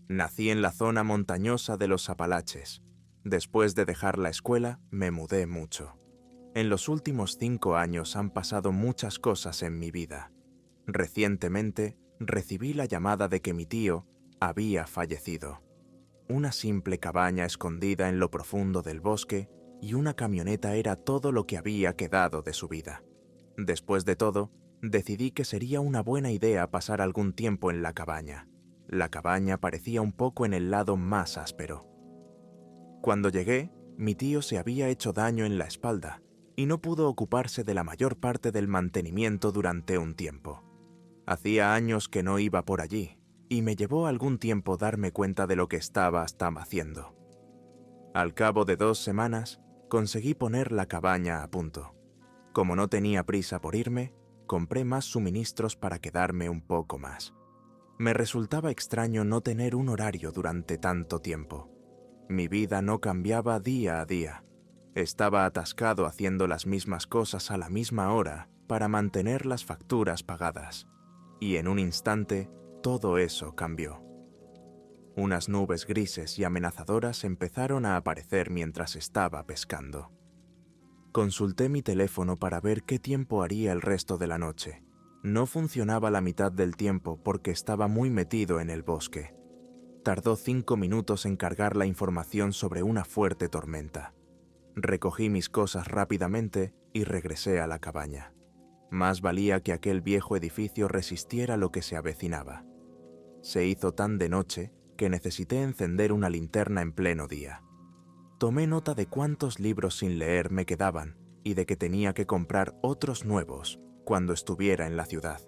Nací en la zona montañosa de los Apalaches. Después de dejar la escuela, me mudé mucho. En los últimos 5 años han pasado muchas cosas en mi vida. Recientemente, recibí la llamada de que mi tío había fallecido. Una simple cabaña escondida en lo profundo del bosque y una camioneta era todo lo que había quedado de su vida. Después de todo, decidí que sería una buena idea pasar algún tiempo en la cabaña. La cabaña parecía un poco en el lado más áspero. Cuando llegué, mi tío se había hecho daño en la espalda y no pudo ocuparse de la mayor parte del mantenimiento durante un tiempo. Hacía años que no iba por allí, y me llevó algún tiempo darme cuenta de lo que estaba haciendo. Al cabo de 2 semanas, conseguí poner la cabaña a punto. Como no tenía prisa por irme, compré más suministros para quedarme un poco más. Me resultaba extraño no tener un horario durante tanto tiempo. Mi vida no cambiaba día a día. Estaba atascado haciendo las mismas cosas a la misma hora para mantener las facturas pagadas. Y en un instante, todo eso cambió. Unas nubes grises y amenazadoras empezaron a aparecer mientras estaba pescando. Consulté mi teléfono para ver qué tiempo haría el resto de la noche. No funcionaba la mitad del tiempo porque estaba muy metido en el bosque. Tardó 5 minutos en cargar la información sobre una fuerte tormenta. Recogí mis cosas rápidamente y regresé a la cabaña. Más valía que aquel viejo edificio resistiera lo que se avecinaba. Se hizo tan de noche que necesité encender una linterna en pleno día. Tomé nota de cuántos libros sin leer me quedaban y de que tenía que comprar otros nuevos cuando estuviera en la ciudad.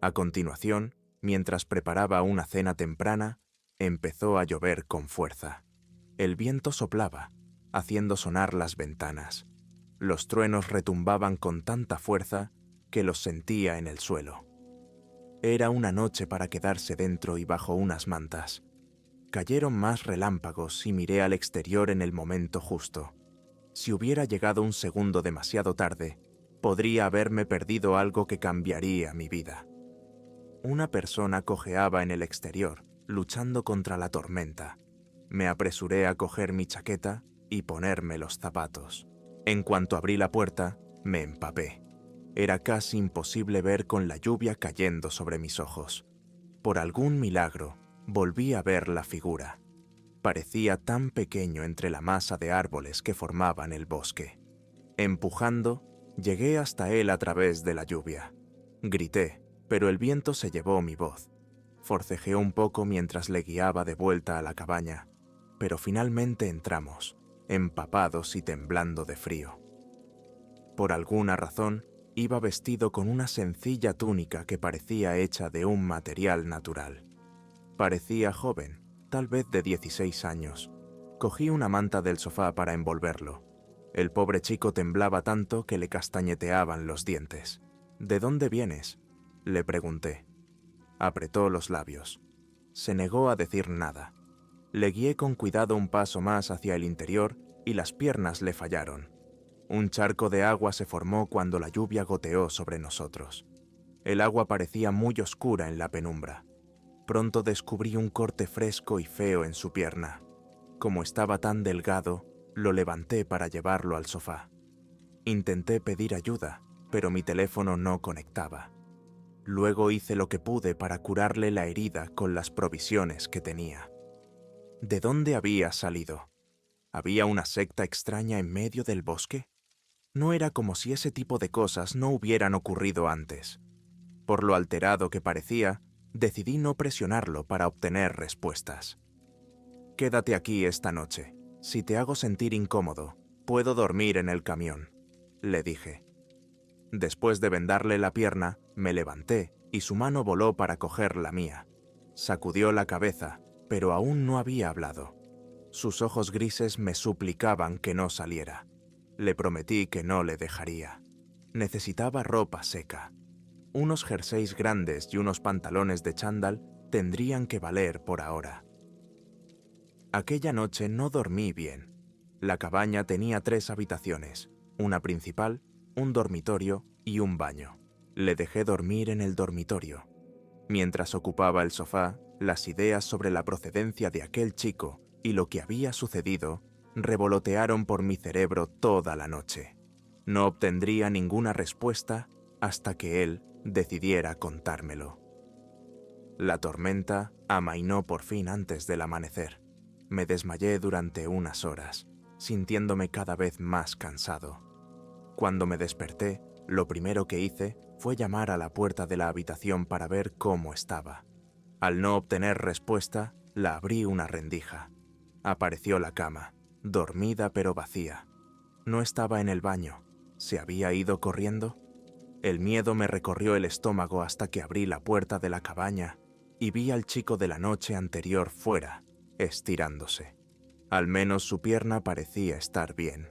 A continuación, mientras preparaba una cena temprana, empezó a llover con fuerza. El viento soplaba, haciendo sonar las ventanas. Los truenos retumbaban con tanta fuerza que los sentía en el suelo. Era una noche para quedarse dentro y bajo unas mantas. Cayeron más relámpagos y miré al exterior en el momento justo. Si hubiera llegado un segundo demasiado tarde, podría haberme perdido algo que cambiaría mi vida. Una persona cojeaba en el exterior, luchando contra la tormenta. Me apresuré a coger mi chaqueta y ponerme los zapatos. En cuanto abrí la puerta, me empapé. Era casi imposible ver con la lluvia cayendo sobre mis ojos. Por algún milagro, volví a ver la figura. Parecía tan pequeño entre la masa de árboles que formaban el bosque. Empujando, llegué hasta él a través de la lluvia. Grité, pero el viento se llevó mi voz. Forcejeé un poco mientras le guiaba de vuelta a la cabaña, pero finalmente entramos, empapados y temblando de frío. Por alguna razón, iba vestido con una sencilla túnica que parecía hecha de un material natural. Parecía joven, tal vez de 16 años. Cogí una manta del sofá para envolverlo. El pobre chico temblaba tanto que le castañeteaban los dientes. ¿De dónde vienes?, le pregunté. Apretó los labios. Se negó a decir nada. Le guié con cuidado un paso más hacia el interior y las piernas le fallaron. Un charco de agua se formó cuando la lluvia goteó sobre nosotros. El agua parecía muy oscura en la penumbra. Pronto descubrí un corte fresco y feo en su pierna. Como estaba tan delgado, lo levanté para llevarlo al sofá. Intenté pedir ayuda, pero mi teléfono no conectaba. Luego hice lo que pude para curarle la herida con las provisiones que tenía. ¿De dónde había salido? ¿Había una secta extraña en medio del bosque? No era como si ese tipo de cosas no hubieran ocurrido antes. Por lo alterado que parecía, decidí no presionarlo para obtener respuestas. «Quédate aquí esta noche. Si te hago sentir incómodo, puedo dormir en el camión», le dije. Después de vendarle la pierna, me levanté y su mano voló para coger la mía. Sacudió la cabeza, pero aún no había hablado. Sus ojos grises me suplicaban que no saliera. Le prometí que no le dejaría. Necesitaba ropa seca. Unos jerseys grandes y unos pantalones de chándal tendrían que valer por ahora. Aquella noche no dormí bien. La cabaña tenía 3 habitaciones, una principal, un dormitorio y un baño. Le dejé dormir en el dormitorio. Mientras ocupaba el sofá, Las ideas sobre la procedencia de aquel chico y lo que había sucedido revolotearon por mi cerebro toda la noche. No obtendría ninguna respuesta hasta que él decidiera contármelo. La tormenta amainó por fin antes del amanecer. Me desmayé durante unas horas, sintiéndome cada vez más cansado. Cuando me desperté, lo primero que hice fue llamar a la puerta de la habitación para ver cómo estaba. Al no obtener respuesta, la abrí una rendija. Apareció la cama, dormida pero vacía. No estaba en el baño. ¿Se había ido corriendo? El miedo me recorrió el estómago hasta que abrí la puerta de la cabaña y vi al chico de la noche anterior fuera, estirándose. Al menos su pierna parecía estar bien.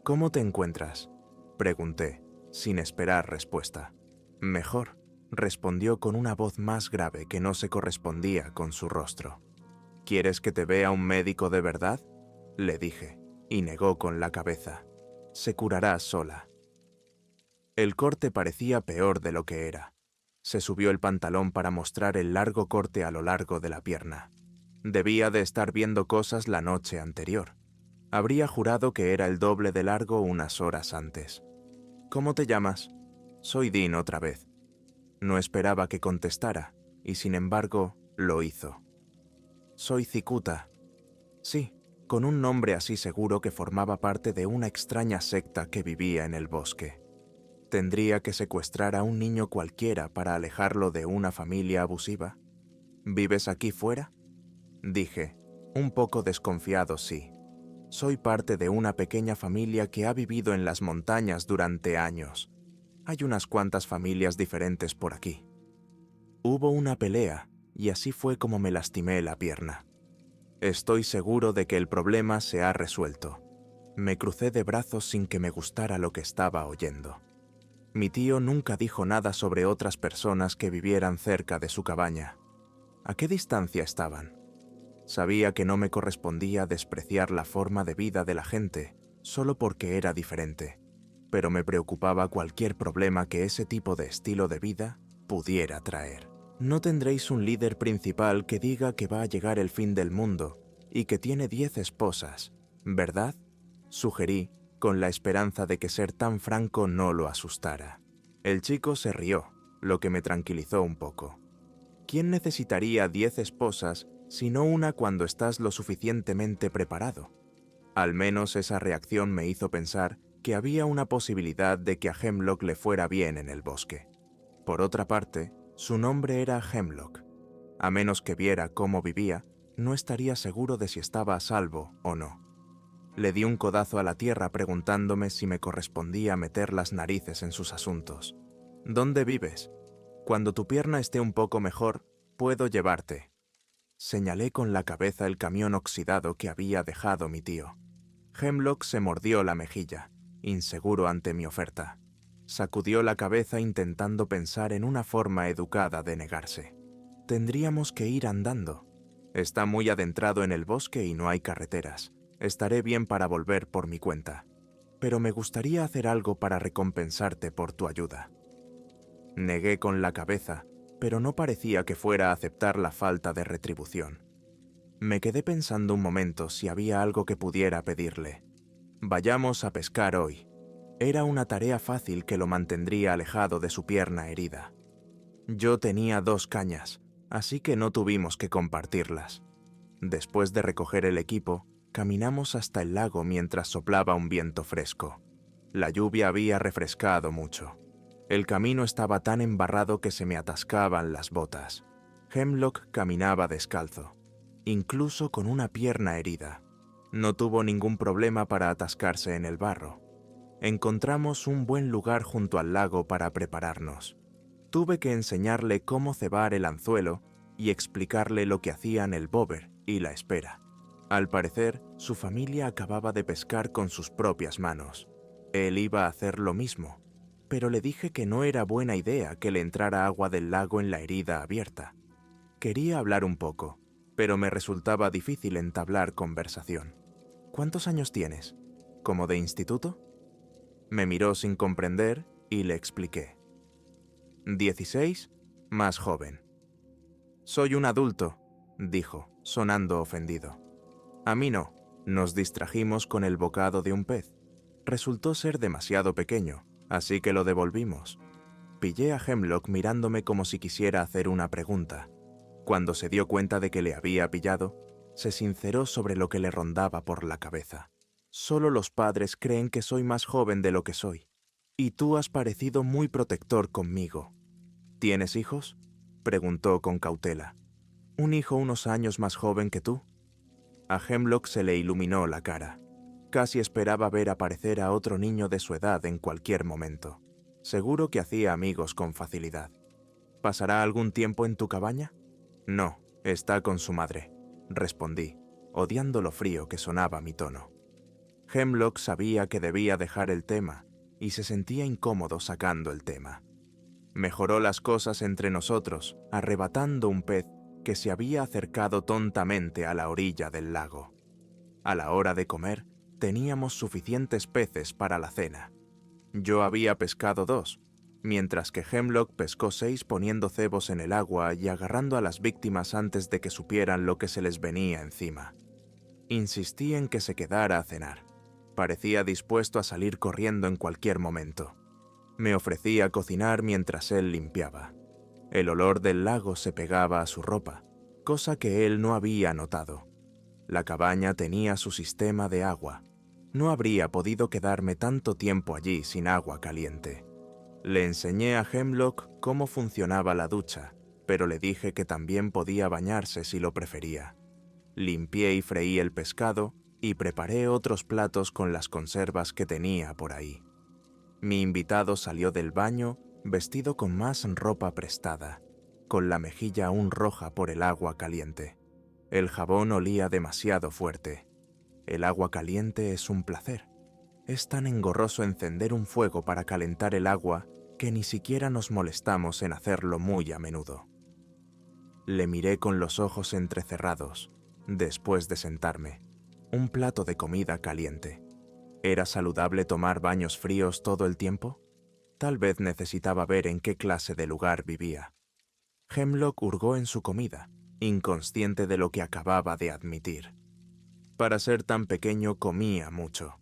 ¿Cómo te encuentras?, pregunté, sin esperar respuesta. Mejor, respondió con una voz más grave que no se correspondía con su rostro. ¿Quieres que te vea un médico de verdad?, le dije, y negó con la cabeza. Se curará sola. El corte parecía peor de lo que era. Se subió el pantalón para mostrar el largo corte a lo largo de la pierna. Debía de estar viendo cosas la noche anterior. Habría jurado que era el doble de largo unas horas antes. ¿Cómo te llamas? Soy Dean otra vez. No esperaba que contestara, y sin embargo, lo hizo. Soy Cicuta. Sí, con un nombre así seguro que formaba parte de una extraña secta que vivía en el bosque. ¿Tendría que secuestrar a un niño cualquiera para alejarlo de una familia abusiva? ¿Vives aquí fuera?, dije, un poco desconfiado, sí. Soy parte de una pequeña familia que ha vivido en las montañas durante años. Hay unas cuantas familias diferentes por aquí. Hubo una pelea, y así fue como me lastimé la pierna. Estoy seguro de que el problema se ha resuelto. Me crucé de brazos sin que me gustara lo que estaba oyendo. Mi tío nunca dijo nada sobre otras personas que vivieran cerca de su cabaña. ¿A qué distancia estaban? Sabía que no me correspondía despreciar la forma de vida de la gente solo porque era diferente, pero me preocupaba cualquier problema que ese tipo de estilo de vida pudiera traer. No tendréis un líder principal que diga que va a llegar el fin del mundo y que tiene 10 esposas, ¿verdad?, sugerí, con la esperanza de que ser tan franco no lo asustara. El chico se rió, lo que me tranquilizó un poco. ¿Quién necesitaría 10 esposas sino una cuando estás lo suficientemente preparado? Al menos esa reacción me hizo pensar que había una posibilidad de que a Hemlock le fuera bien en el bosque. Por otra parte, su nombre era Hemlock. A menos que viera cómo vivía, no estaría seguro de si estaba a salvo o no. Le di un codazo a la tierra preguntándome si me correspondía meter las narices en sus asuntos. ¿Dónde vives? Cuando tu pierna esté un poco mejor, puedo llevarte. Señalé con la cabeza el camión oxidado que había dejado mi tío. Hemlock se mordió la mejilla, inseguro ante mi oferta. Sacudió la cabeza intentando pensar en una forma educada de negarse. Tendríamos que ir andando. Está muy adentrado en el bosque y no hay carreteras. Estaré bien para volver por mi cuenta. Pero me gustaría hacer algo para recompensarte por tu ayuda. Negué con la cabeza, pero no parecía que fuera a aceptar la falta de retribución. Me quedé pensando un momento si había algo que pudiera pedirle. Vayamos a pescar hoy. Era una tarea fácil que lo mantendría alejado de su pierna herida. Yo tenía 2 cañas, así que no tuvimos que compartirlas. Después de recoger el equipo, caminamos hasta el lago mientras soplaba un viento fresco. La lluvia había refrescado mucho. El camino estaba tan embarrado que se me atascaban las botas. Hemlock caminaba descalzo, incluso con una pierna herida. No tuvo ningún problema para atascarse en el barro. Encontramos un buen lugar junto al lago para prepararnos. Tuve que enseñarle cómo cebar el anzuelo y explicarle lo que hacían el bobber y la espera. Al parecer, su familia acababa de pescar con sus propias manos. Él iba a hacer lo mismo, pero le dije que no era buena idea que le entrara agua del lago en la herida abierta. Quería hablar un poco, pero me resultaba difícil entablar conversación. ¿Cuántos años tienes? ¿Como de instituto? Me miró sin comprender y le expliqué. 16, más joven. Soy un adulto, dijo, sonando ofendido. A mí no. Nos distrajimos con el bocado de un pez. Resultó ser demasiado pequeño, así que lo devolvimos. Pillé a Hemlock mirándome como si quisiera hacer una pregunta. Cuando se dio cuenta de que le había pillado, se sinceró sobre lo que le rondaba por la cabeza. Solo los padres creen que soy más joven de lo que soy. Y tú has parecido muy protector conmigo. ¿Tienes hijos?, preguntó con cautela. ¿Un hijo unos años más joven que tú? A Hemlock se le iluminó la cara. Casi esperaba ver aparecer a otro niño de su edad en cualquier momento. Seguro que hacía amigos con facilidad. ¿Pasará algún tiempo en tu cabaña? No, está con su madre, respondí, odiando lo frío que sonaba mi tono. Hemlock sabía que debía dejar el tema y se sentía incómodo sacando el tema. Mejoró las cosas entre nosotros, arrebatando un pez que se había acercado tontamente a la orilla del lago. A la hora de comer, teníamos suficientes peces para la cena. Yo había pescado 2, mientras que Hemlock pescó 6 poniendo cebos en el agua y agarrando a las víctimas antes de que supieran lo que se les venía encima. Insistí en que se quedara a cenar. Parecía dispuesto a salir corriendo en cualquier momento. Me ofrecí a cocinar mientras él limpiaba. El olor del lago se pegaba a su ropa, cosa que él no había notado. La cabaña tenía su sistema de agua. No habría podido quedarme tanto tiempo allí sin agua caliente. Le enseñé a Hemlock cómo funcionaba la ducha, pero le dije que también podía bañarse si lo prefería. Limpié y freí el pescado y preparé otros platos con las conservas que tenía por ahí. Mi invitado salió del baño vestido con más ropa prestada, con la mejilla aún roja por el agua caliente. El jabón olía demasiado fuerte. El agua caliente es un placer. Es tan engorroso encender un fuego para calentar el agua que ni siquiera nos molestamos en hacerlo muy a menudo. Le miré con los ojos entrecerrados, después de sentarme. Un plato de comida caliente. ¿Era saludable tomar baños fríos todo el tiempo? Tal vez necesitaba ver en qué clase de lugar vivía. Hemlock hurgó en su comida, inconsciente de lo que acababa de admitir. Para ser tan pequeño comía mucho.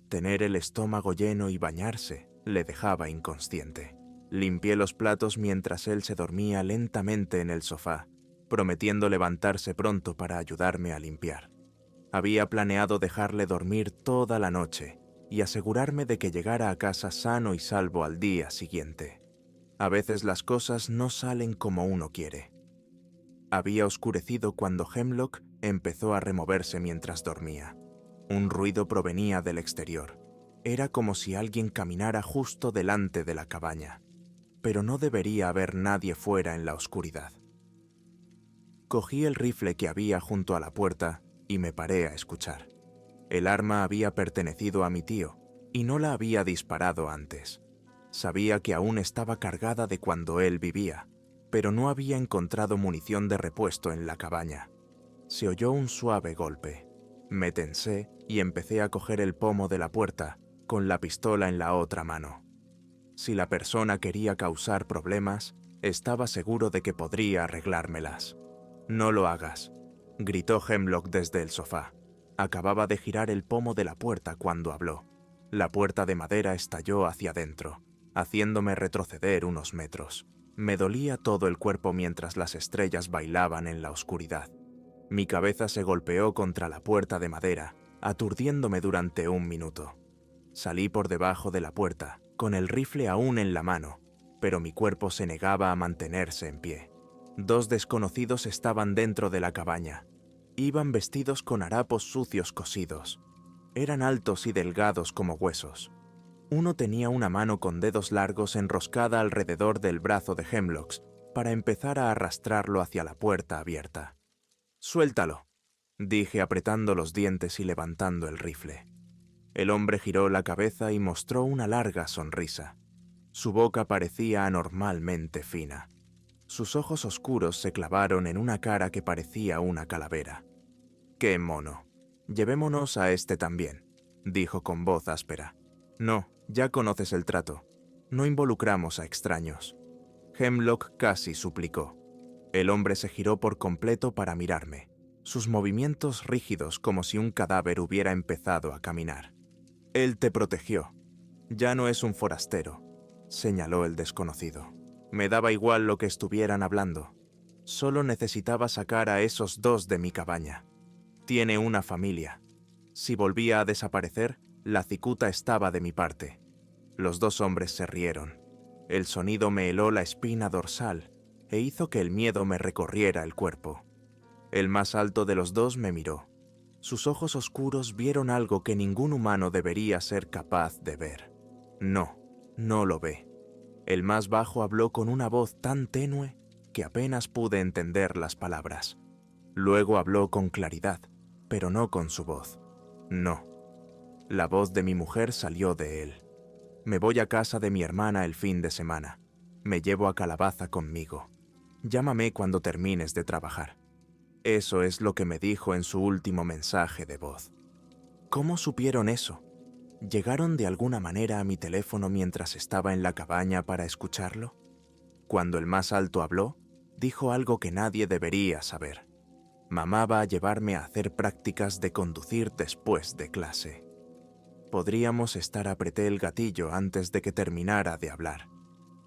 Tener el estómago lleno y bañarse le dejaba inconsciente. Limpié los platos mientras él se dormía lentamente en el sofá, prometiendo levantarse pronto para ayudarme a limpiar. Había planeado dejarle dormir toda la noche y asegurarme de que llegara a casa sano y salvo al día siguiente. A veces las cosas no salen como uno quiere. Había oscurecido cuando Hemlock empezó a removerse mientras dormía. Un ruido provenía del exterior. Era como si alguien caminara justo delante de la cabaña, pero no debería haber nadie fuera en la oscuridad. Cogí el rifle que había junto a la puerta y me paré a escuchar. El arma había pertenecido a mi tío y no la había disparado antes. Sabía que aún estaba cargada de cuando él vivía, pero no había encontrado munición de repuesto en la cabaña. Se oyó un suave golpe. Me tensé y empecé a coger el pomo de la puerta, con la pistola en la otra mano. Si la persona quería causar problemas, estaba seguro de que podría arreglármelas. «No lo hagas», gritó Hemlock desde el sofá. Acababa de girar el pomo de la puerta cuando habló. La puerta de madera estalló hacia adentro, haciéndome retroceder unos metros. Me dolía todo el cuerpo mientras las estrellas bailaban en la oscuridad. Mi cabeza se golpeó contra la puerta de madera, aturdiéndome durante 1 minuto. Salí por debajo de la puerta, con el rifle aún en la mano, pero mi cuerpo se negaba a mantenerse en pie. 2 desconocidos estaban dentro de la cabaña. Iban vestidos con harapos sucios cosidos. Eran altos y delgados como huesos. Uno tenía una mano con dedos largos enroscada alrededor del brazo de Hemlock para empezar a arrastrarlo hacia la puerta abierta. «Suéltalo», dije apretando los dientes y levantando el rifle. El hombre giró la cabeza y mostró una larga sonrisa. Su boca parecía anormalmente fina. Sus ojos oscuros se clavaron en una cara que parecía una calavera. «¡Qué mono! Llevémonos a este también», dijo con voz áspera. «No, ya conoces el trato. No involucramos a extraños». Hemlock casi suplicó. El hombre se giró por completo para mirarme, sus movimientos rígidos como si un cadáver hubiera empezado a caminar. Él te protegió. Ya no es un forastero, señaló el desconocido. Me daba igual lo que estuvieran hablando. Solo necesitaba sacar a esos dos de mi cabaña. Tiene una familia. Si volvía a desaparecer, la cicuta estaba de mi parte. Los dos hombres se rieron. El sonido me heló la espina dorsal e hizo que el miedo me recorriera el cuerpo. El más alto de los dos me miró. Sus ojos oscuros vieron algo que ningún humano debería ser capaz de ver. No, no lo ve. El más bajo habló con una voz tan tenue que apenas pude entender las palabras. Luego habló con claridad, pero no con su voz. No. La voz de mi mujer salió de él. Me voy a casa de mi hermana el fin de semana. Me llevo a Calabaza conmigo. Llámame cuando termines de trabajar. Eso es lo que me dijo en su último mensaje de voz. ¿Cómo supieron eso? ¿Llegaron de alguna manera a mi teléfono mientras estaba en la cabaña para escucharlo? Cuando el más alto habló, dijo algo que nadie debería saber. Mamá va a llevarme a hacer prácticas de conducir después de clase. Podríamos estar. Apreté el gatillo antes de que terminara de hablar.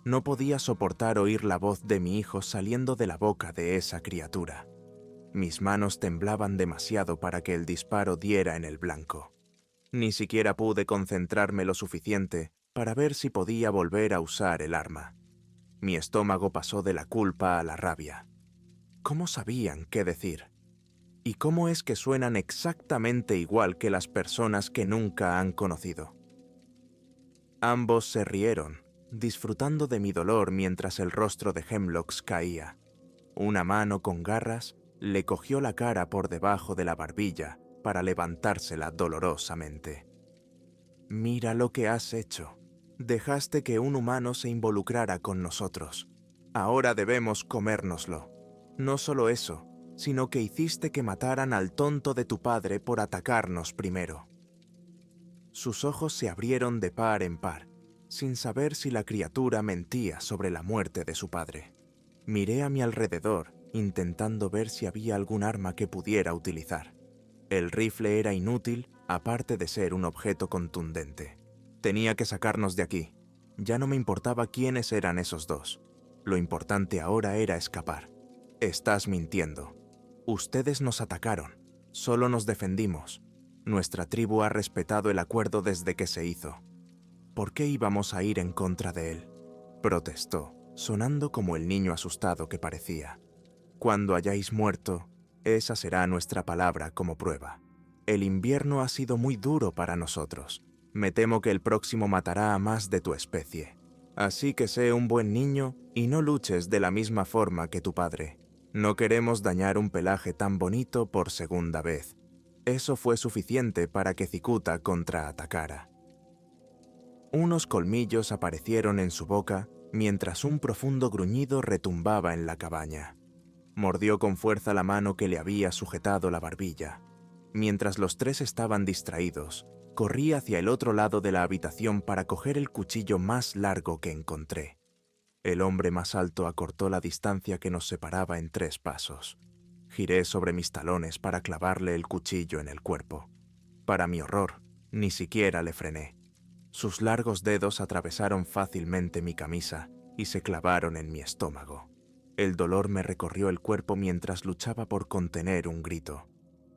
No podía soportar oír la voz de mi hijo saliendo de la boca de esa criatura. Mis manos temblaban demasiado para que el disparo diera en el blanco. Ni siquiera pude concentrarme lo suficiente para ver si podía volver a usar el arma. Mi estómago pasó de la culpa a la rabia. ¿Cómo sabían qué decir? ¿Y cómo es que suenan exactamente igual que las personas que nunca han conocido? Ambos se rieron, disfrutando de mi dolor mientras el rostro de Hemlocks caía. Una mano con garras le cogió la cara por debajo de la barbilla para levantársela dolorosamente. Mira lo que has hecho. Dejaste que un humano se involucrara con nosotros. Ahora debemos comérnoslo. No solo eso, sino que hiciste que mataran al tonto de tu padre por atacarnos primero. Sus ojos se abrieron de par en par, sin saber si la criatura mentía sobre la muerte de su padre. Miré a mi alrededor, intentando ver si había algún arma que pudiera utilizar. El rifle era inútil, aparte de ser un objeto contundente. Tenía que sacarnos de aquí. Ya no me importaba quiénes eran esos dos. Lo importante ahora era escapar. Estás mintiendo. Ustedes nos atacaron. Solo nos defendimos. Nuestra tribu ha respetado el acuerdo desde que se hizo. ¿Por qué íbamos a ir en contra de él? Protestó, sonando como el niño asustado que parecía. Cuando hayáis muerto, esa será nuestra palabra como prueba. El invierno ha sido muy duro para nosotros. Me temo que el próximo matará a más de tu especie. Así que sé un buen niño y no luches de la misma forma que tu padre. No queremos dañar un pelaje tan bonito por segunda vez. Eso fue suficiente para que Cicuta contraatacara. Unos colmillos aparecieron en su boca mientras un profundo gruñido retumbaba en la cabaña. Mordió con fuerza la mano que le había sujetado la barbilla. Mientras los tres estaban distraídos, corrí hacia el otro lado de la habitación para coger el cuchillo más largo que encontré. El hombre más alto acortó la distancia que nos separaba en 3 pasos. Giré sobre mis talones para clavarle el cuchillo en el cuerpo. Para mi horror, ni siquiera le frené. Sus largos dedos atravesaron fácilmente mi camisa y se clavaron en mi estómago. El dolor me recorrió el cuerpo mientras luchaba por contener un grito.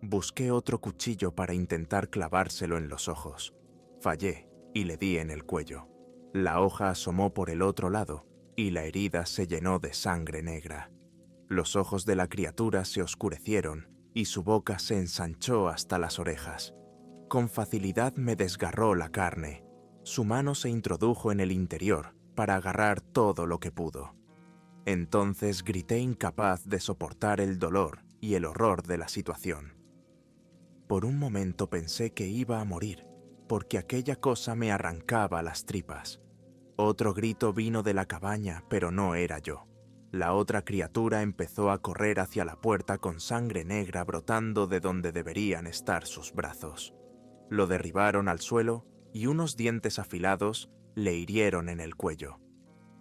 Busqué otro cuchillo para intentar clavárselo en los ojos. Fallé y le di en el cuello. La hoja asomó por el otro lado y la herida se llenó de sangre negra. Los ojos de la criatura se oscurecieron y su boca se ensanchó hasta las orejas. Con facilidad me desgarró la carne. Su mano se introdujo en el interior para agarrar todo lo que pudo. Entonces grité, incapaz de soportar el dolor y el horror de la situación. Por un momento pensé que iba a morir, porque aquella cosa me arrancaba las tripas. Otro grito vino de la cabaña, pero no era yo. La otra criatura empezó a correr hacia la puerta con sangre negra brotando de donde deberían estar sus brazos. Lo derribaron al suelo y unos dientes afilados le hirieron en el cuello.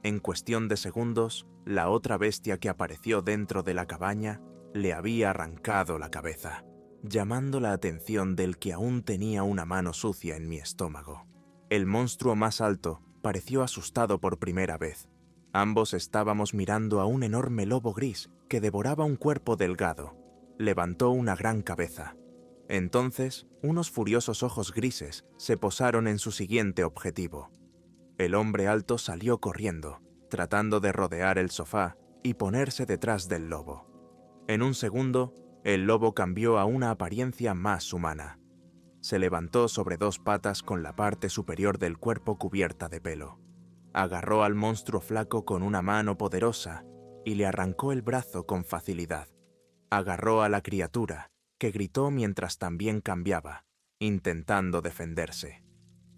En cuestión de segundos, la otra bestia que apareció dentro de la cabaña le había arrancado la cabeza, llamando la atención del que aún tenía una mano sucia en mi estómago. El monstruo más alto pareció asustado por primera vez. Ambos estábamos mirando a un enorme lobo gris que devoraba un cuerpo delgado. Levantó una gran cabeza. Entonces, unos furiosos ojos grises se posaron en su siguiente objetivo. El hombre alto salió corriendo, tratando de rodear el sofá y ponerse detrás del lobo. En un segundo, el lobo cambió a una apariencia más humana. Se levantó sobre dos patas con la parte superior del cuerpo cubierta de pelo. Agarró al monstruo flaco con una mano poderosa y le arrancó el brazo con facilidad. Agarró a la criatura, que gritó mientras también cambiaba, intentando defenderse.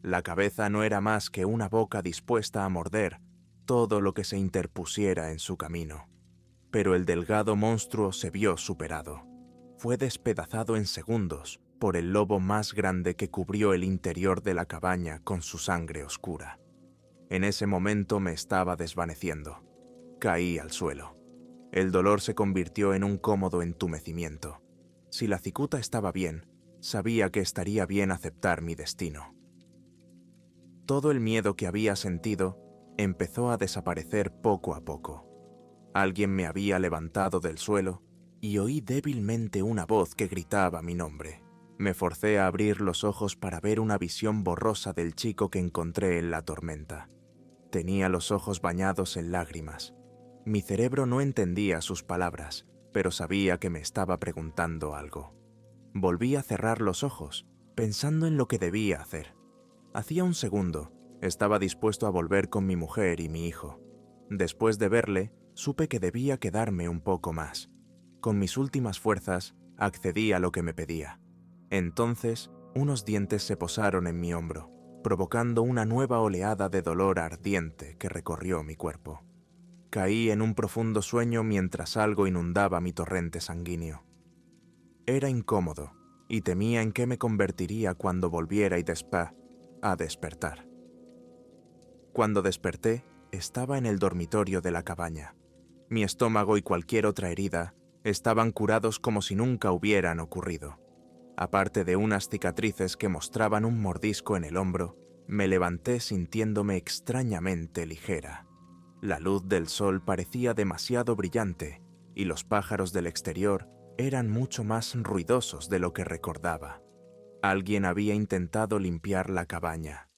La cabeza no era más que una boca dispuesta a morder todo lo que se interpusiera en su camino. Pero el delgado monstruo se vio superado. Fue despedazado en segundos por el lobo más grande que cubrió el interior de la cabaña con su sangre oscura. En ese momento me estaba desvaneciendo. Caí al suelo. El dolor se convirtió en un cómodo entumecimiento. Si la cicuta estaba bien, sabía que estaría bien aceptar mi destino. Todo el miedo que había sentido empezó a desaparecer poco a poco. Alguien me había levantado del suelo y oí débilmente una voz que gritaba mi nombre. Me forcé a abrir los ojos para ver una visión borrosa del chico que encontré en la tormenta. Tenía los ojos bañados en lágrimas. Mi cerebro no entendía sus palabras, pero sabía que me estaba preguntando algo. Volví a cerrar los ojos, pensando en lo que debía hacer. Hacía un segundo, estaba dispuesto a volver con mi mujer y mi hijo. Después de verle, supe que debía quedarme un poco más. Con mis últimas fuerzas, accedí a lo que me pedía. Entonces, unos dientes se posaron en mi hombro, provocando una nueva oleada de dolor ardiente que recorrió mi cuerpo. Caí en un profundo sueño mientras algo inundaba mi torrente sanguíneo. Era incómodo, y temía en qué me convertiría cuando volviera a despertar. Cuando desperté, estaba en el dormitorio de la cabaña. Mi estómago y cualquier otra herida estaban curados como si nunca hubieran ocurrido. Aparte de unas cicatrices que mostraban un mordisco en el hombro, me levanté sintiéndome extrañamente ligera. La luz del sol parecía demasiado brillante y los pájaros del exterior eran mucho más ruidosos de lo que recordaba. Alguien había intentado limpiar la cabaña.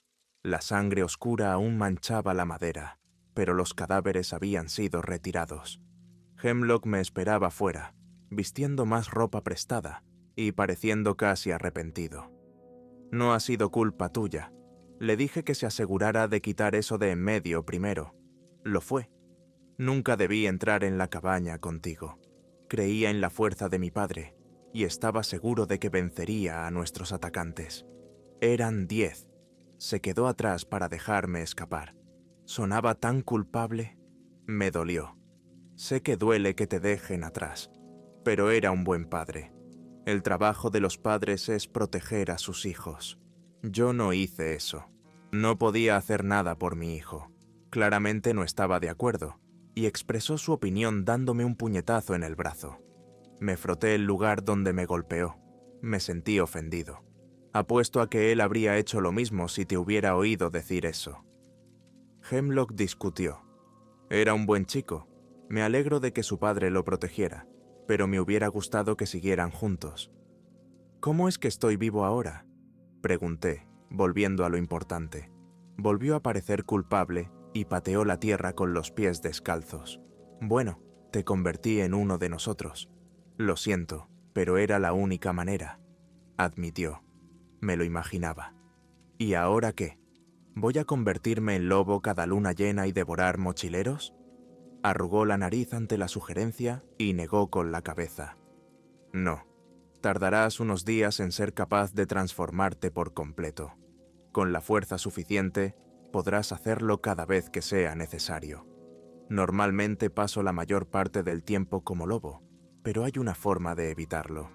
La sangre oscura aún manchaba la madera, pero los cadáveres habían sido retirados. Hemlock me esperaba fuera, vistiendo más ropa prestada y pareciendo casi arrepentido. «No ha sido culpa tuya. Le dije que se asegurara de quitar eso de en medio primero. Lo fue. Nunca debí entrar en la cabaña contigo. Creía en la fuerza de mi padre y estaba seguro de que vencería a nuestros atacantes. Eran 10. Se quedó atrás para dejarme escapar. Sonaba tan culpable. Me dolió. Sé que duele que te dejen atrás, pero era un buen padre. El trabajo de los padres es proteger a sus hijos. Yo no hice eso. No podía hacer nada por mi hijo. Claramente no estaba de acuerdo, y expresó su opinión dándome un puñetazo en el brazo. Me froté el lugar donde me golpeó. Me sentí ofendido. Apuesto a que él habría hecho lo mismo si te hubiera oído decir eso. Hemlock discutió. Era un buen chico. Me alegro de que su padre lo protegiera, pero me hubiera gustado que siguieran juntos. ¿Cómo es que estoy vivo ahora?, pregunté, volviendo a lo importante. Volvió a parecer culpable y pateó la tierra con los pies descalzos. Bueno, te convertí en uno de nosotros. Lo siento, pero era la única manera, admitió. Me lo imaginaba. ¿Y ahora qué? ¿Voy a convertirme en lobo cada luna llena y devorar mochileros? Arrugó la nariz ante la sugerencia y negó con la cabeza. No, tardarás unos días en ser capaz de transformarte por completo. Con la fuerza suficiente, podrás hacerlo cada vez que sea necesario. Normalmente paso la mayor parte del tiempo como lobo, pero hay una forma de evitarlo.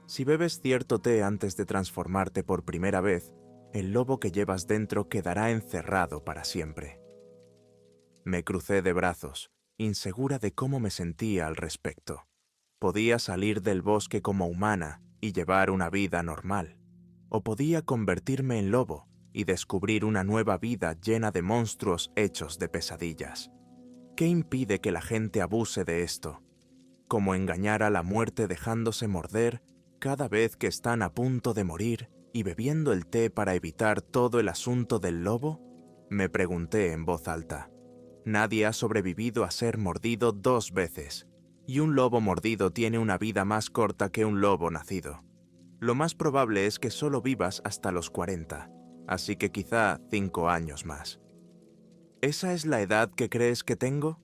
Si bebes cierto té antes de transformarte por primera vez, el lobo que llevas dentro quedará encerrado para siempre. Me crucé de brazos, insegura de cómo me sentía al respecto. Podía salir del bosque como humana y llevar una vida normal, o podía convertirme en lobo y descubrir una nueva vida llena de monstruos hechos de pesadillas. ¿Qué impide que la gente abuse de esto? Como engañar a la muerte dejándose morder cada vez que están a punto de morir y bebiendo el té para evitar todo el asunto del lobo? Me pregunté en voz alta. Nadie ha sobrevivido a ser mordido 2 veces, y un lobo mordido tiene una vida más corta que un lobo nacido. Lo más probable es que solo vivas hasta los 40, así que quizá 5 años más. ¿Esa es la edad que crees que tengo?,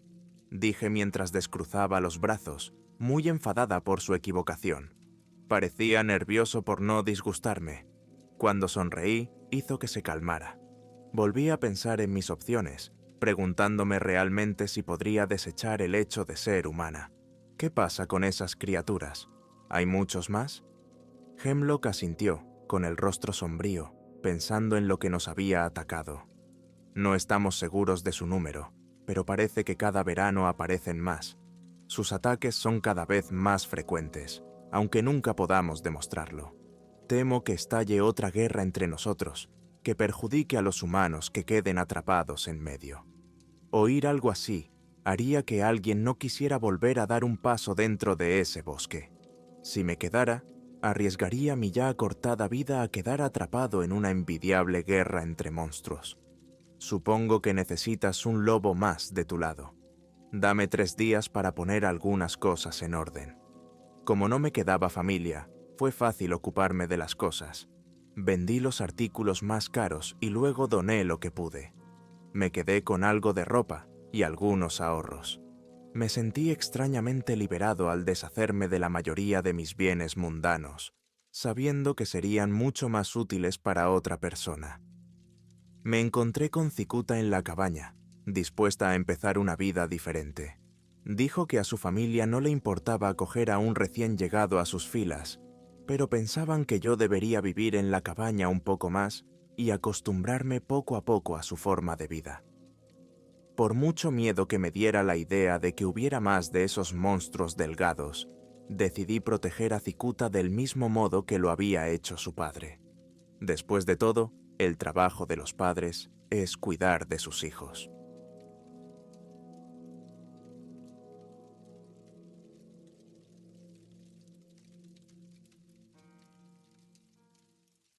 dije mientras descruzaba los brazos, muy enfadada por su equivocación. Parecía nervioso por no disgustarme. Cuando sonreí, hizo que se calmara. Volví a pensar en mis opciones, preguntándome realmente si podría desechar el hecho de ser humana. ¿Qué pasa con esas criaturas? ¿Hay muchos más? Hemlock asintió, con el rostro sombrío, pensando en lo que nos había atacado. No estamos seguros de su número, pero parece que cada verano aparecen más. Sus ataques son cada vez más frecuentes, aunque nunca podamos demostrarlo. Temo que estalle otra guerra entre nosotros, que perjudique a los humanos que queden atrapados en medio. Oír algo así haría que alguien no quisiera volver a dar un paso dentro de ese bosque. Si me quedara, arriesgaría mi ya acortada vida a quedar atrapado en una envidiable guerra entre monstruos. Supongo que necesitas un lobo más de tu lado. Dame 3 días para poner algunas cosas en orden. Como no me quedaba familia, fue fácil ocuparme de las cosas. Vendí los artículos más caros y luego doné lo que pude. Me quedé con algo de ropa y algunos ahorros. Me sentí extrañamente liberado al deshacerme de la mayoría de mis bienes mundanos, sabiendo que serían mucho más útiles para otra persona. Me encontré con Cicuta en la cabaña, dispuesta a empezar una vida diferente. Dijo que a su familia no le importaba acoger a un recién llegado a sus filas, pero pensaban que yo debería vivir en la cabaña un poco más y acostumbrarme poco a poco a su forma de vida. Por mucho miedo que me diera la idea de que hubiera más de esos monstruos delgados, decidí proteger a Cicuta del mismo modo que lo había hecho su padre. Después de todo, el trabajo de los padres es cuidar de sus hijos.